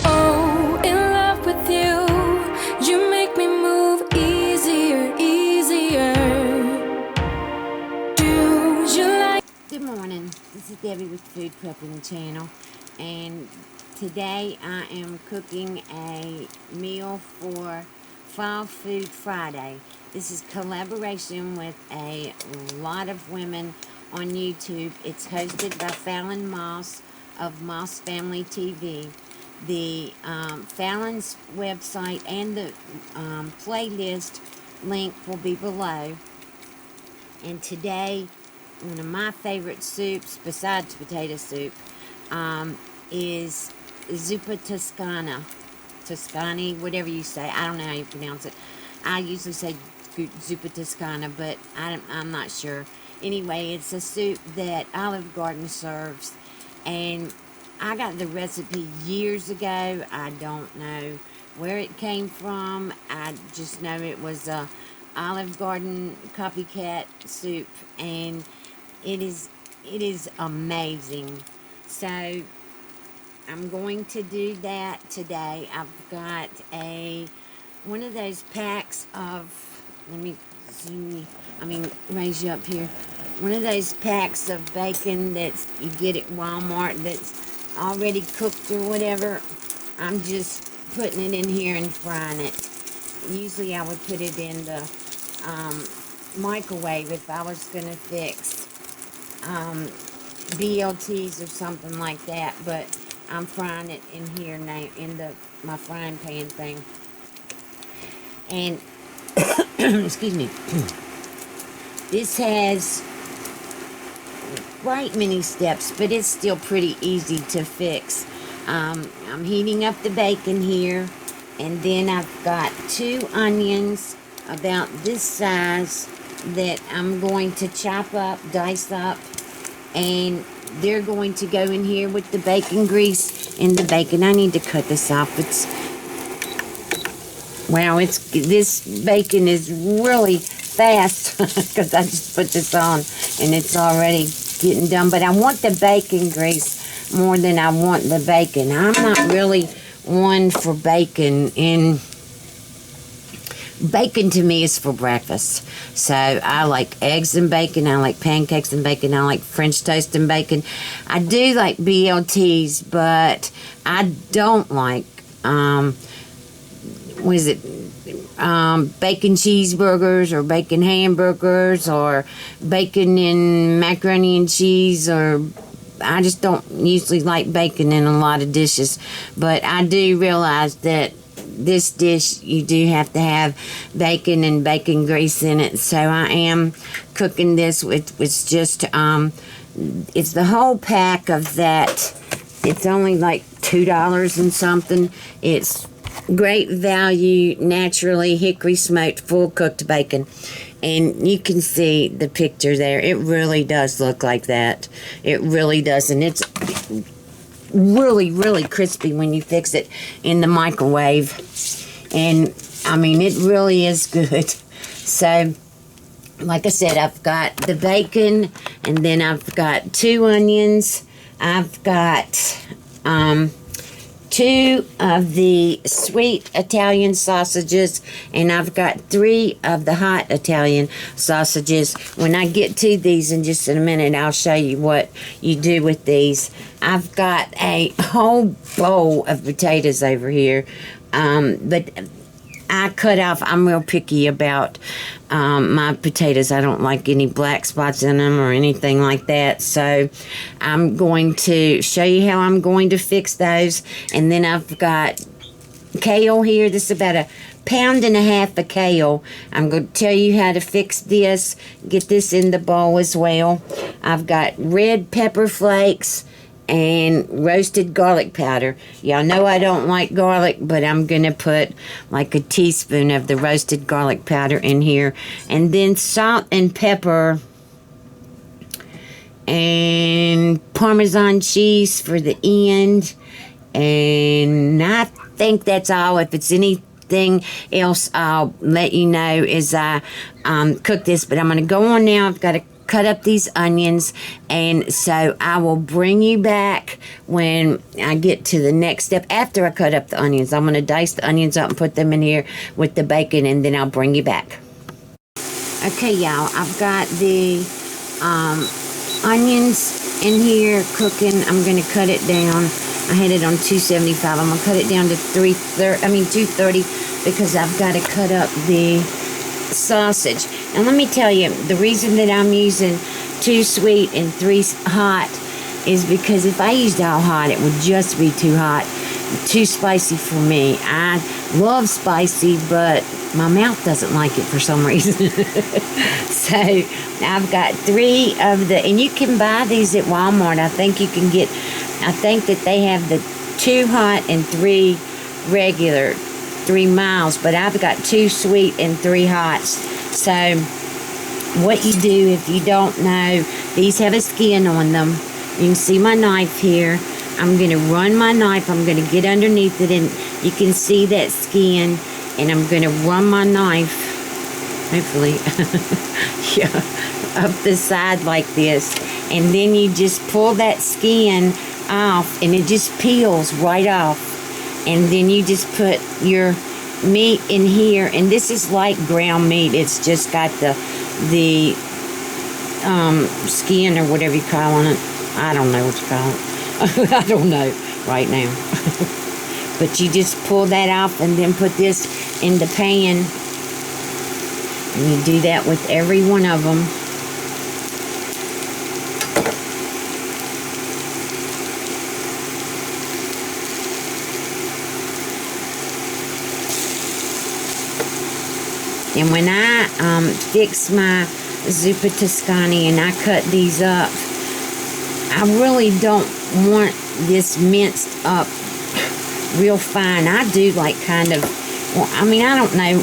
Oh, in love with you. You make me move easier, easier. Do you like... Good morning. This is Debbie with Food Prepping channel, and today I am cooking a meal for Fall Food Friday. This is collaboration with a lot of women on YouTube. It's hosted by Falon of Moss Family TV. The Falon's website and the playlist link will be below. And today, one of my favorite soups, besides potato soup, is Zuppa Toscana, whatever you say. I don't know how you pronounce it. I usually say Zuppa Toscana, but I'm not sure. Anyway, it's a soup that Olive Garden serves, and I got the recipe years ago. I don't know where it came from. I just know it was a Olive Garden copycat soup, and it is amazing. So I'm going to do that today. I've got one of those packs of, let me raise you up here. One of those packs of bacon that's you get at Walmart that's already cooked or whatever. I'm just putting it in here and frying it. Usually I would put it in the microwave if I was going to fix BLTs or something like that, but I'm frying it in here now in my frying pan thing. And excuse me, this has quite many steps, but it's still pretty easy to fix. I'm heating up the bacon here, and then I've got 2 onions about this size that I'm going to chop up, dice up, and they're going to go in here with the bacon grease and the bacon. I need to cut this off. This bacon is really fast because I just put this on and it's already getting done. But I want the bacon grease more than I want the bacon. I'm not really one for bacon. Bacon to me is for breakfast. So I like eggs and bacon. I like pancakes and bacon. I like French toast and bacon. I do like BLTs, but I don't like bacon cheeseburgers or bacon hamburgers or bacon and macaroni and cheese, or I just don't usually like bacon in a lot of dishes. But I do realize that this dish, you do have to have bacon and bacon grease in it. So I am cooking this with just, it's the whole pack of that. It's only like $2 and something. It's great value, naturally hickory smoked, full cooked bacon. And you can see the picture there. It really does look like that. It really does. And it's really, really crispy when you fix it in the microwave. And, I mean, it really is good. So, like I said, I've got the bacon, and then I've got 2 onions. I've got 2 of the sweet Italian sausages, and I've got 3 of the hot Italian sausages. When I get to these in just a minute, I'll show you what you do with these. I've got a whole bowl of potatoes over here, but I cut off. I'm real picky about my potatoes. I don't like any black spots in them or anything like that. So I'm going to show you how I'm going to fix those. And then I've got kale here. This is about 1.5 pounds of kale. I'm going to tell you how to fix this. Get this in the bowl as well. I've got red pepper flakes and roasted garlic powder. Y'all know I don't like garlic, but I'm gonna put like a teaspoon of the roasted garlic powder in here, and then salt and pepper and Parmesan cheese for the end. And I think that's all. If it's anything else, I'll let you know as I cook this. But I'm gonna go on now. I've got a cut up these onions, and so I will bring you back when I get to the next step. After I cut up the onions, I'm going to dice the onions up and put them in here with the bacon, and then I'll bring you back. Okay, y'all, I've got the onions in here cooking. I'm going to cut it down. I had it on 275. I'm going to cut it down to 230 because I've got to cut up the sausage. And let me tell you, the reason that I'm using 2 sweet and 3 hot is because if I used all hot, it would just be too hot, too spicy for me. I love spicy, but my mouth doesn't like it for some reason. So I've got 3 of the, and you can buy these at Walmart. I think you can get, I think that they have the 2 hot and 3 regular, 3 miles, but I've got 2 sweet and 3 hots. So what you do, if you don't know, these have a skin on them. You can see my knife here. I'm going to run my knife. I'm going to get underneath it, and you can see that skin, and I'm going to run my knife, hopefully, yeah, up the side like this, and then you just pull that skin off, and it just peels right off. And then you just put your meat in here, and this is like ground meat. It's just got the skin or whatever you call it. I don't know what you call it. I don't know right now. But you just pull that off and then put this in the pan. And you do that with every one of them. And when I fix my Zuppa Toscana and I cut these up, I really don't want this minced up real fine. I do like kind of, well, I mean, I don't know.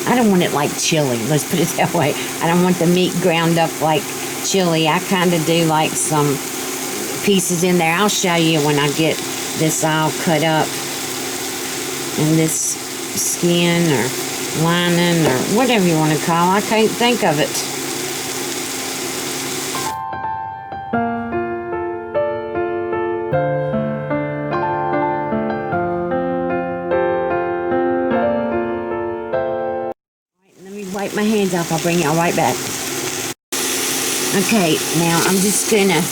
I don't want it like chili. Let's put it that way. I don't want the meat ground up like chili. I kind of do like some pieces in there. I'll show you when I get this all cut up. And this skin or lining or whatever you want to call it. I can't think of it. Let me wipe my hands off. I'll bring y'all right back. Okay, now I'm just gonna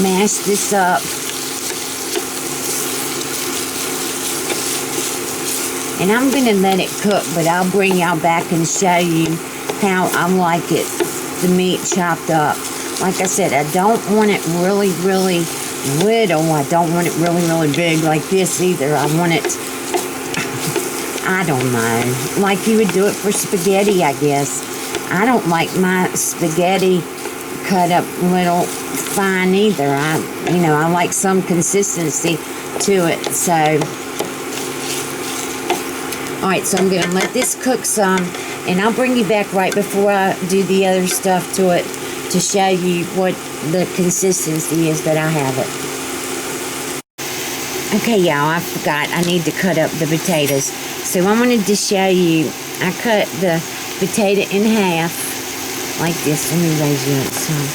mash this up. And I'm going to let it cook, but I'll bring y'all back and show you how I like it, the meat chopped up. Like I said, I don't want it really, really little. I don't want it really, really big like this either. I want it, I don't know, like you would do it for spaghetti, I guess. I don't like my spaghetti cut up little fine either. I like some consistency to it, so... Alright, so I'm going to let this cook some, and I'll bring you back right before I do the other stuff to it to show you what the consistency is that I have it. Okay, y'all, I forgot. I need to cut up the potatoes. So I wanted to show you, I cut the potato in half like this. Let me raise you up some.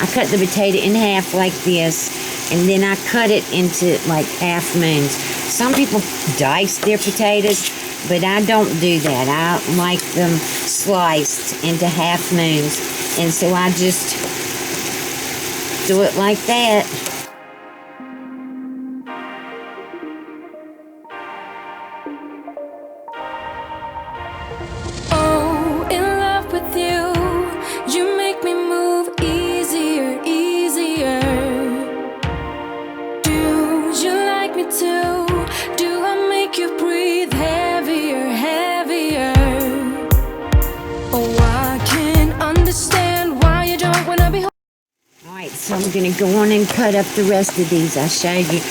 I cut the potato in half like this, and then I cut it into like half moons. Some people dice their potatoes, but I don't do that. I like them sliced into half moons. And so I just do it like that. Oh, in love with you. You make me move easier, easier. Do you like me too? Do I make you breathe heavier, heavier? Oh, I can't understand why you don't wanna be. Alright, so I'm going to go on and cut up the rest of these. I showed you.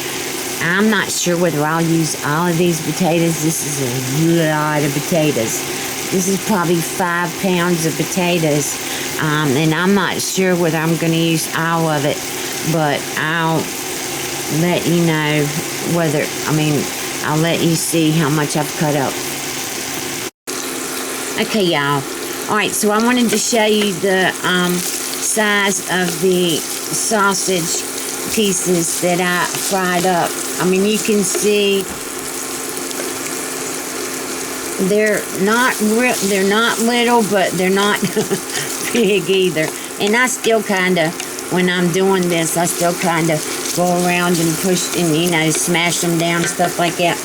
I'm not sure whether I'll use all of these potatoes. This is a lot of potatoes. This is probably 5 pounds of potatoes. And I'm not sure whether I'm going to use all of it. But I'll let you know whether, I'll let you see how much I've cut up. Okay, y'all. All right, so I wanted to show you the size of the sausage pieces that I fried up. I mean, you can see they're not little, but they're not big either. And I still kind of, when I'm doing this, I still kind of go around and push and, you know, smash them down and stuff like that.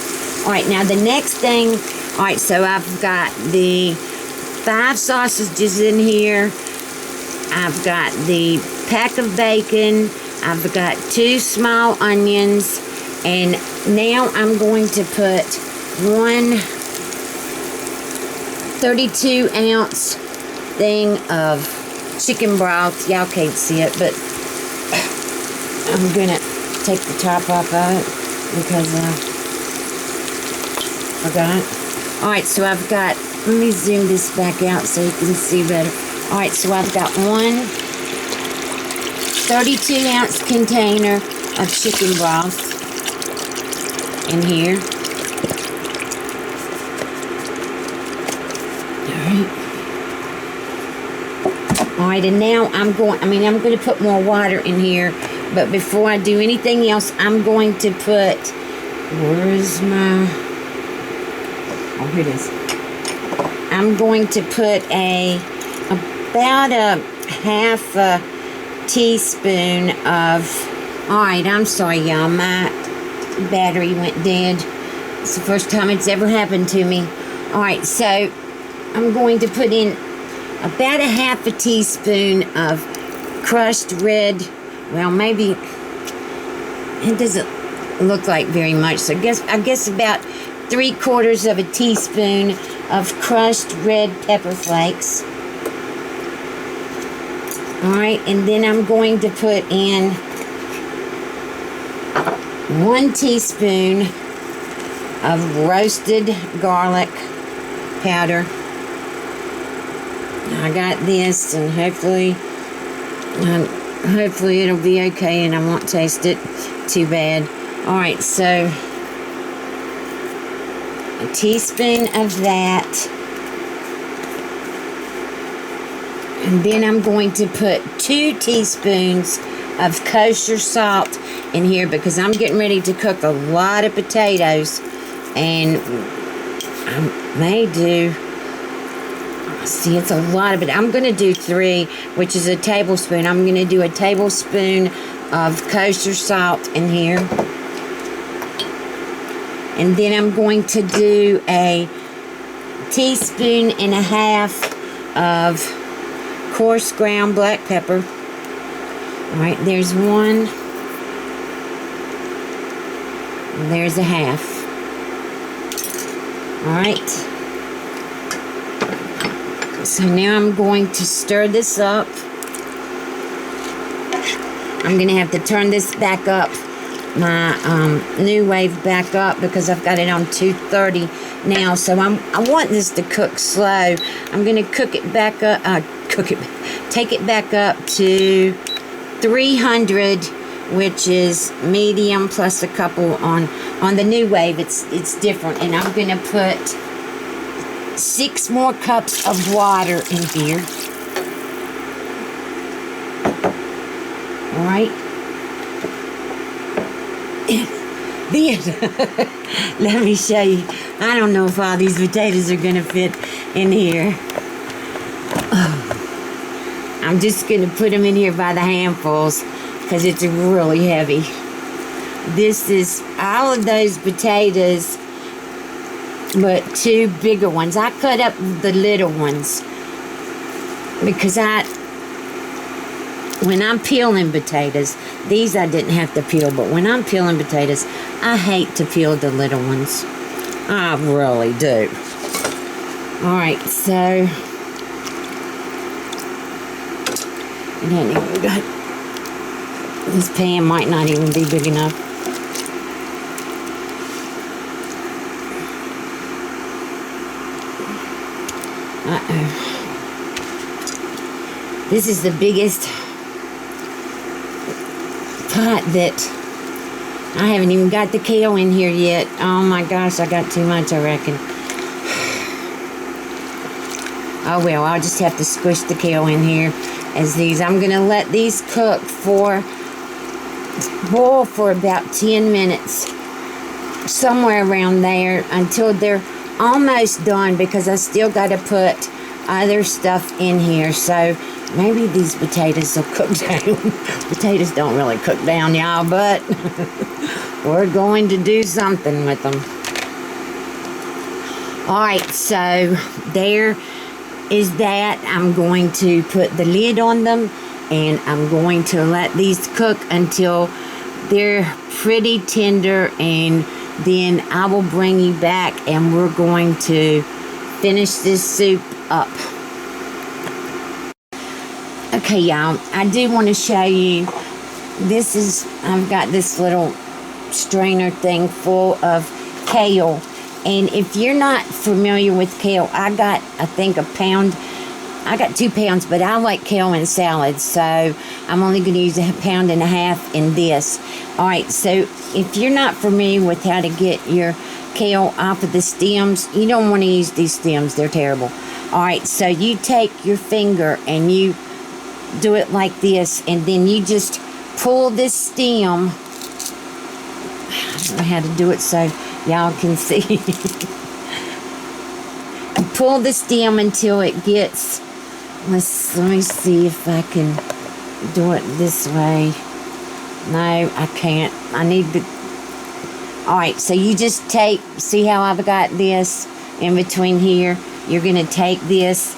All right, now the next thing, all right, so I've got the 5 sausages in here. I've got the pack of bacon. I've got 2 small onions. And now I'm going to put one 32-ounce thing of chicken broth. Y'all can't see it, but I'm going to take the top off of it because I forgot. Alright, so I've got, let me zoom this back out so you can see better. Alright, so I've got one 32-ounce container of chicken broth in here. Alright, and now I'm going to put more water in here, but before I do anything else, I'm going to put, where's my, oh, here it is. I'm going to put about a half a teaspoon of, alright, I'm sorry y'all, my battery went dead. It's the first time it's ever happened to me. Alright, so I'm going to put in about a half a teaspoon of crushed red, well, maybe, it doesn't look like very much, so I guess about 3/4 of a teaspoon of crushed red pepper flakes. Alright, and then I'm going to put in 1 teaspoon of roasted garlic powder. I got this, and hopefully it'll be okay and I won't taste it too bad. Alright, so a teaspoon of that. And then I'm going to put 2 teaspoons of kosher salt in here because I'm getting ready to cook a lot of potatoes. And I may do, see, it's a lot of it. I'm going to do 3, which is a tablespoon. I'm going to do a tablespoon of kosher salt in here. And then I'm going to do a 1.5 teaspoons of coarse ground black pepper. Alright, there's 1. And there's a 1/2. Alright. So now I'm going to stir this up. I'm going to have to turn this back up, my new wave back up, because I've got it on 230 now. So I want this to cook slow. I'm going to cook it back up, take it back up to 300, which is medium, plus a couple on the new wave. It's different, and I'm going to put 6 more cups of water in here. All right. Then, let me show you. I don't know if all these potatoes are going to fit in here. I'm just going to put them in here by the handfuls because it's really heavy. This is all of those potatoes, but 2 bigger ones. I cut up the little ones because when I'm peeling potatoes, these I didn't have to peel, but when I'm peeling potatoes, I hate to peel the little ones. I really do. Alright, so this pan might not even be big enough. Uh-oh. This is the biggest pot that I haven't even got the kale in here yet. Oh my gosh, I got too much, I reckon. Oh well, I'll just have to squish the kale in here as these. I'm going to let these boil for about 10 minutes. Somewhere around there until they're almost done, because I still got to put other stuff in here. So maybe these potatoes will cook down. Potatoes don't really cook down, y'all, but we're going to do something with them. Alright, so there is that. I'm going to put the lid on them, and I'm going to let these cook until they're pretty tender, and then I will bring you back and we're going to finish this soup up. Okay, y'all, I do want to show you, I've got this little strainer thing full of kale. And if you're not familiar with kale, I got 2 pounds, but I like kale in salads, so I'm only going to use 1.5 pounds in this. Alright, so if you're not familiar with how to get your kale off of the stems, you don't want to use these stems, they're terrible. Alright, so you take your finger and you do it like this, and then you just pull this stem. I don't know how to do it so y'all can see. Pull the stem until it gets, let me see if I can do it this way. No, I can't. I need to. Alright, so you just see how I've got this in between here? You're going to take this,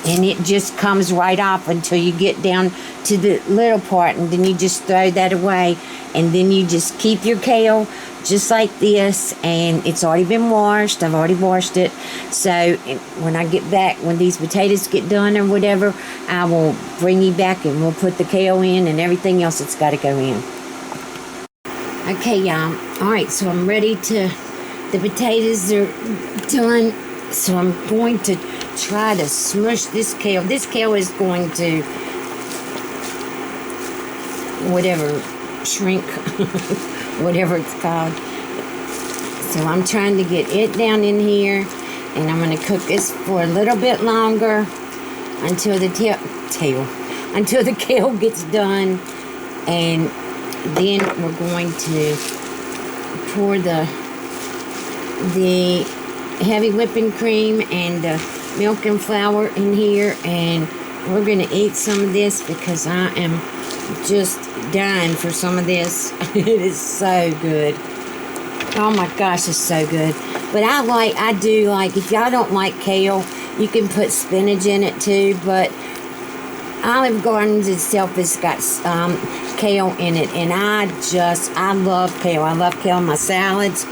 and it just comes right off until you get down to the little part, and then you just throw that away, and then you just keep your kale just like this, and it's already been washed. I've already washed it. So when I get back, when these potatoes get done or whatever, I will bring you back and we'll put the kale in and everything else that's got to go in. Okay, y'all. Alright, so I'm ready to, the potatoes are done, so I'm going to try to smush this kale. This kale is going to, shrink, whatever it's called. So I'm trying to get it down in here, and I'm going to cook this for a little bit longer until the until the kale gets done, and then we're going to pour the heavy whipping cream and the milk and flour in here, and we're going to eat some of this because I am just dying for some of this. It is so good. Oh my gosh, it's so good. But I do like, if y'all don't like kale, you can put spinach in it too, but Olive Gardens itself has got kale in it, and I love kale. I love kale in my salads.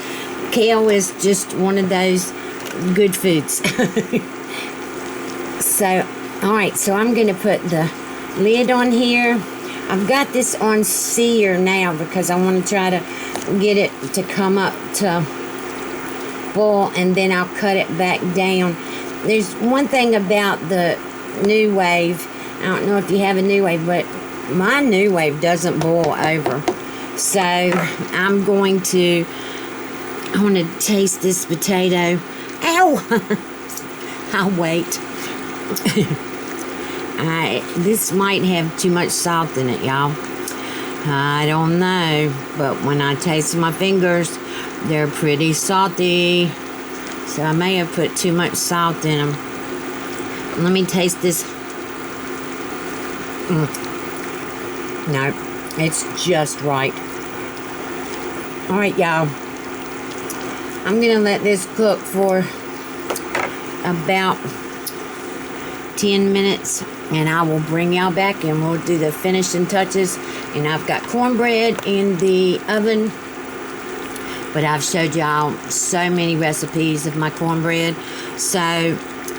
Kale is just one of those good foods. So, alright, so I'm going to put the lid on here. I've got this on sear now because I want to try to get it to come up to boil, and then I'll cut it back down. There's one thing about the New Wave. I don't know if you have a New Wave, but my New Wave doesn't boil over. So I want to taste this potato. Ow! I'll wait. This might have too much salt in it, y'all. I don't know, but when I taste my fingers, they're pretty salty. So I may have put too much salt in them. Let me taste this. No, it's just right. Alright, y'all. I'm going to let this cook for about 10 minutes, and I will bring y'all back and we'll do the finishing touches. And I've got cornbread in the oven, but I've showed y'all so many recipes of my cornbread. So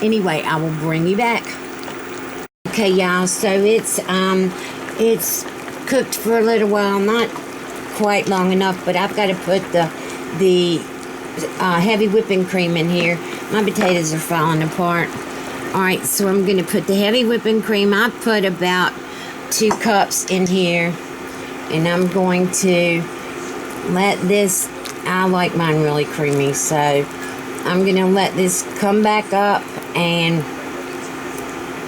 anyway, I will bring you back. Okay, y'all, so it's cooked for a little while, not quite long enough, but I've got to put the heavy whipping cream in here. My potatoes are falling apart. Alright, so I'm going to put the heavy whipping cream. I put about 2 cups in here, and I'm going to let this, I like mine really creamy, so I'm going to let this come back up and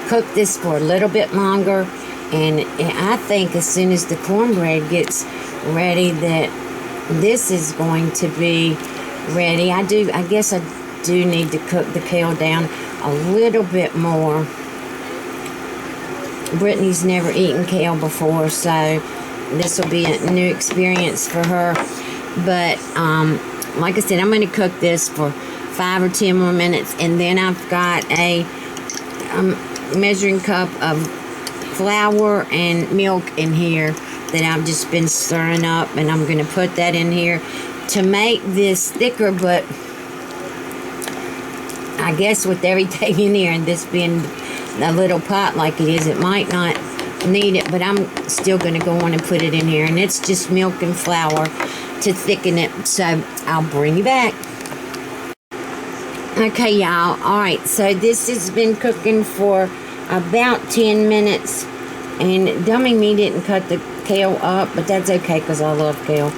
cook this for a little bit longer. And I think as soon as the cornbread gets ready that this is going to be ready. I guess I do need to cook the kale down a little bit more. Brittany's never eaten kale before, so this will be a new experience for her. But like I said, I'm going to cook this for 5 or 10 more minutes, and then I've got a measuring cup of flour and milk in here that I've just been stirring up, and I'm going to put that in here to make this thicker. But I guess with everything in here and this being a little pot like it is, it might not need it, but I'm still going to go on and put it in here, and it's just milk and flour to thicken it. So I'll bring you back. Okay, y'all. Alright, so this has been cooking for about 10 minutes, and dummy me didn't cut the kale up, but that's okay because I love kale.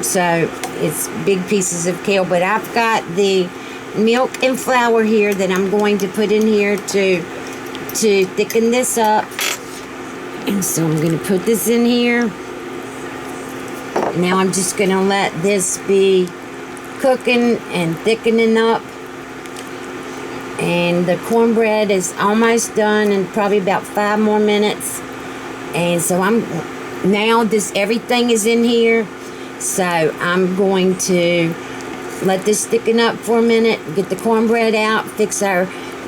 So it's big pieces of kale, but I've got the milk and flour here that I'm going to put in here to thicken this up. And so I'm going to put this in here. Now I'm just going to let this be cooking and thickening up. And the cornbread is almost done in probably about 5 more minutes. And so everything is in here. So I'm going to let this thicken up for a minute, get the cornbread out, fix our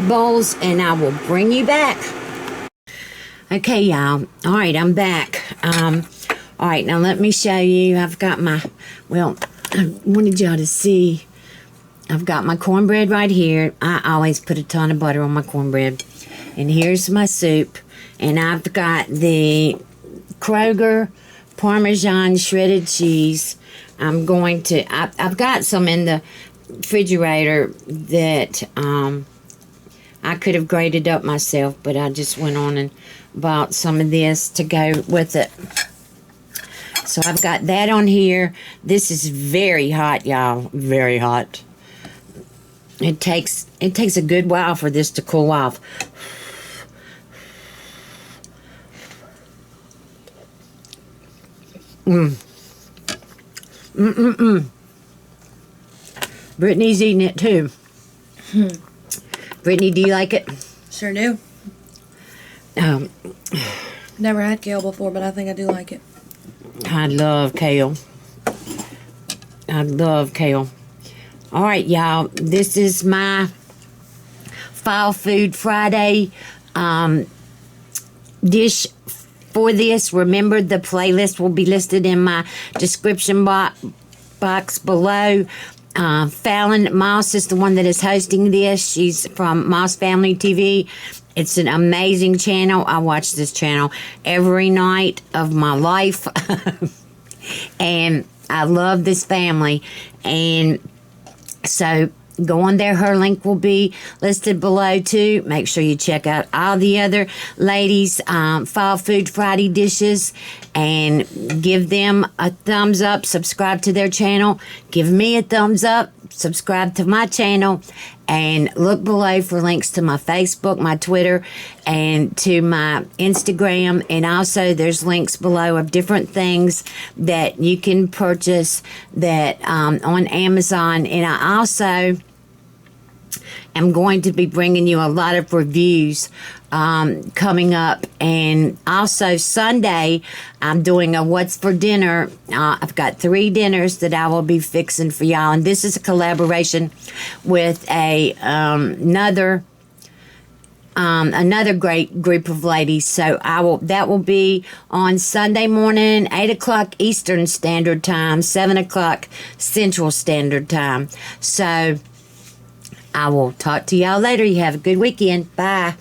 bowls, and I will bring you back. Okay, y'all. All right, I'm back. All right, now let me show you. I've got I wanted y'all to see. I've got my cornbread right here. I always put a ton of butter on my cornbread. And here's my soup. And I've got the Kroger Parmesan shredded cheese. I've got some in the refrigerator that I could have grated up myself, but I just went on and bought some of this to go with it. So I've got that on here. This is very hot, y'all. Very hot. It takes a good while for this to cool off. Brittany's eating it too. Brittany, do you like it? Sure do. Never had kale before, but I think I do like it. I love kale. I love kale. All right, y'all. This is my Fall Food Friday dish for this. Remember, the playlist will be listed in my description box below. Falon Moss is the one that is hosting this. She's from Moss Family TV. It's an amazing channel. I watch this channel every night of my life. And I love this family. And so go on there. Her link will be listed below too. Make sure you check out all the other ladies' Fall Food Friday dishes and give them a thumbs up. Subscribe to their channel. Give me a thumbs up. Subscribe to my channel. And look below for links to my Facebook, my Twitter, and to my Instagram. And also there's links below of different things that you can purchase that on Amazon. And I also am going to be bringing you a lot of reviews coming up. And also Sunday, I'm doing a What's for Dinner. I've got 3 dinners that I will be fixing for y'all. And this is a collaboration with another great group of ladies. So that will be on Sunday morning, 8 o'clock Eastern Standard Time, 7 o'clock Central Standard Time. So I will talk to y'all later. You have a good weekend. Bye.